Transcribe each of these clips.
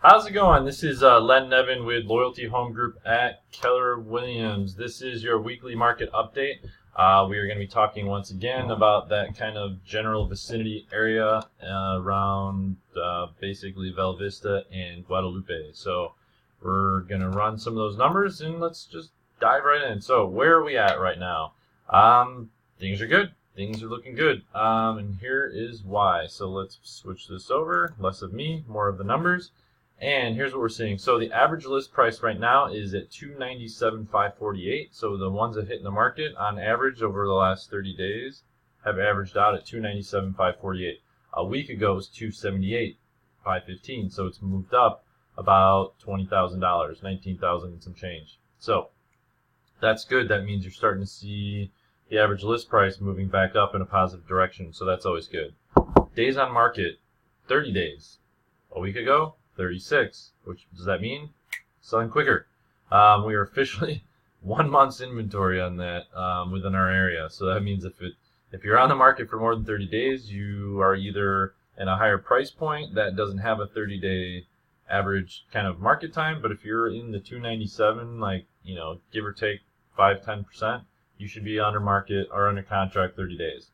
How's it going? This is Len Nevin with Loyalty Home Group at Keller Williams. This is your weekly market update. We are going to be talking once again about that kind of general vicinity area around basically Vista and Guadalupe. So we're going to run some of those numbers and let's just dive right in. So where are we at right now? Things are good. Things are looking good. And here is why. So let's switch this over. Less of me, more of the numbers. And here's what we're seeing. So the average list price right now is at $297,548. So the ones that hit in the market on average over the last 30 days have averaged out at $297,548. A week ago it was $278,515. So it's moved up about $20,000, $19,000 and some change. So that's good. That means you're starting to see the average list price moving back up in a positive direction. So that's always good. Days on market, 30 days. A week ago, 36. Which does that mean? Selling quicker. We are officially 1 month's inventory on that within our area. So that means if you're on the market for more than 30 days, you are either in a higher price point that doesn't have a 30-day average kind of market time. But if you're in the 297, like give or take 5-10%, you should be under market or under contract 30 days.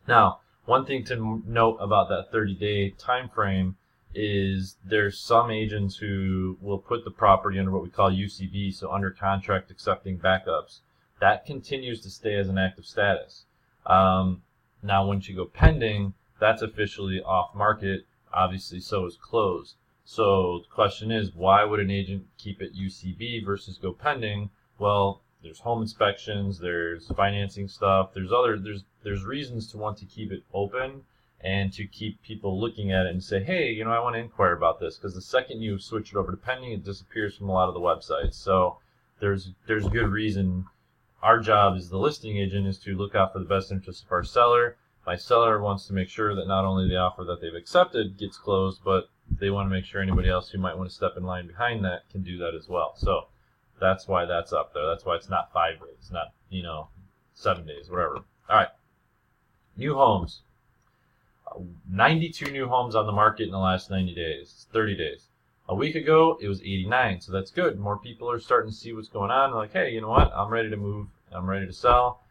Now, one thing to note about that 30-day time frame is there's some agents who will put the property under what we call UCB, so under contract accepting backups. That continues to stay as an active status. Now, once you go pending, that's officially off market. Obviously, so is closed. So the question is, why would an agent keep it UCB versus go pending? Well, there's home inspections, there's financing stuff, there's reasons to want to keep it open and to keep people looking at it and say, hey, I want to inquire about this, because the second you switch it over to pending, it disappears from a lot of the websites. So there's good reason. Our job as the listing agent is to look out for the best interest of our seller. My seller wants to make sure that not only the offer that they've accepted gets closed, but they want to make sure anybody else who might want to step in line behind that can do that as well. So that's why that's up there. That's why it's not 5 days, not 7 days, whatever. All right, new homes. 92 new homes on the market in the last 90 days, 30 days. A week ago, it was 89, so that's good. More people are starting to see what's going on. They're like, hey, you know what? I'm ready to move. I'm ready to sell.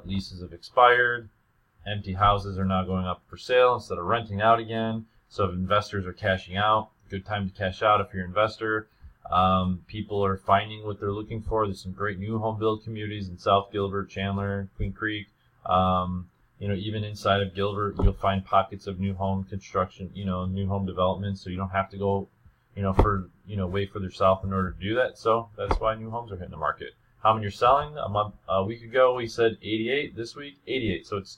Leases have expired. Empty houses are now going up for sale instead of renting out again. So if investors are cashing out, good time to cash out if you're an investor. People are finding what they're looking for. There's some great new home build communities in South Gilbert, Chandler, Queen Creek. Even inside of Gilbert, you'll find pockets of new home construction, new home development, so you don't have to go, way further south in order to do that. So that's why new homes are hitting the market. How many are selling? A week ago, we said 88. This week, 88. So it's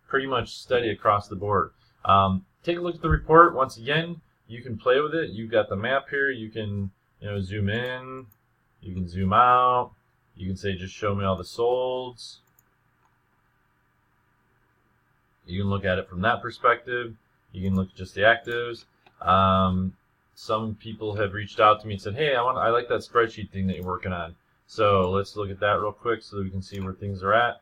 pretty much steady across the board. Take a look at the report. Once again, you can play with it. You've got the map here. You can, zoom in. You can zoom out. You can say, just show me all the solds. You can look at it from that perspective. You can look at just the actives. Some people have reached out to me and said, hey, I like that spreadsheet thing that you're working on. So let's look at that real quick so that we can see where things are at.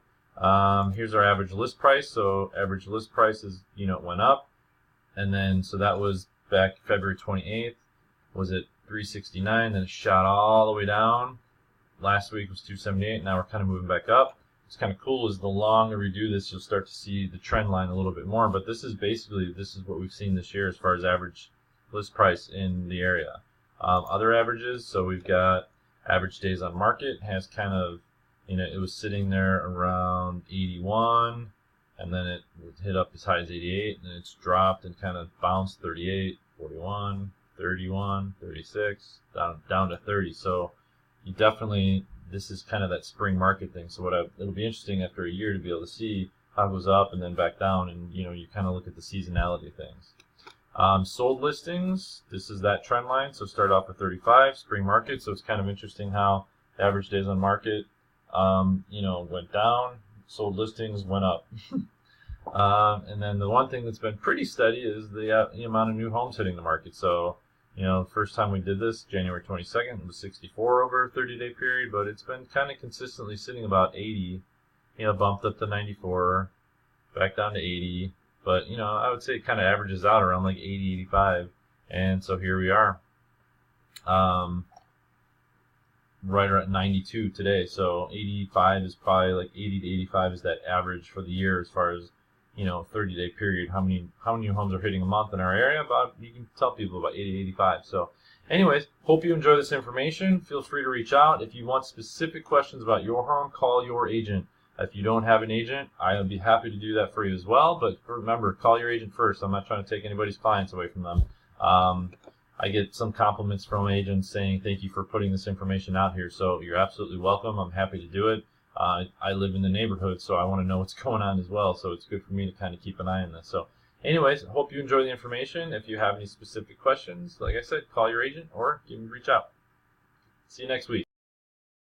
Here's our average list price. So average list price is, it went up. And then, so that was back February 28th, was at 369. Then it shot all the way down. Last week was 278. Now we're kind of moving back up. What's kind of cool is the longer we do this, you'll start to see the trend line a little bit more. But this is what we've seen this year as far as average list price in the area. Other averages, so we've got average days on market has kind of, it was sitting there around 81, and then it hit up as high as 88, and then it's dropped and kind of bounced 38, 41, 31, 36, down to 30. So you definitely, this is kind of that spring market thing. So it'll be interesting after a year to be able to see how it goes up and then back down, and you kind of look at the seasonality of things. Sold listings, this is that trend line. So start off with 35, spring market. So it's kind of interesting how average days on market, went down. Sold listings went up. And then the one thing that's been pretty steady is the amount of new homes hitting the market. So the first time we did this, January 22nd, it was 64 over a 30-day period, but it's been kind of consistently sitting about 80, bumped up to 94, back down to 80. But, I would say it kind of averages out around like 80, 85. And so here we are. Right around 92 today. So 85 is probably like 80 to 85 is that average for the year as far as, 30-day period. How many new homes are hitting a month in our area? About, you can tell people about 80 to 85. So anyways, hope you enjoy this information. Feel free to reach out. If you want specific questions about your home, call your agent. If you don't have an agent, I'll be happy to do that for you as well. But remember, call your agent first. I'm not trying to take anybody's clients away from them. I get some compliments from agents saying thank you for putting this information out here. So you're absolutely welcome. I'm happy to do it. I live in the neighborhood, so I want to know what's going on as well. So it's good for me to kind of keep an eye on this. So anyways, I hope you enjoy the information. If you have any specific questions, like I said, call your agent or reach out. See you next week.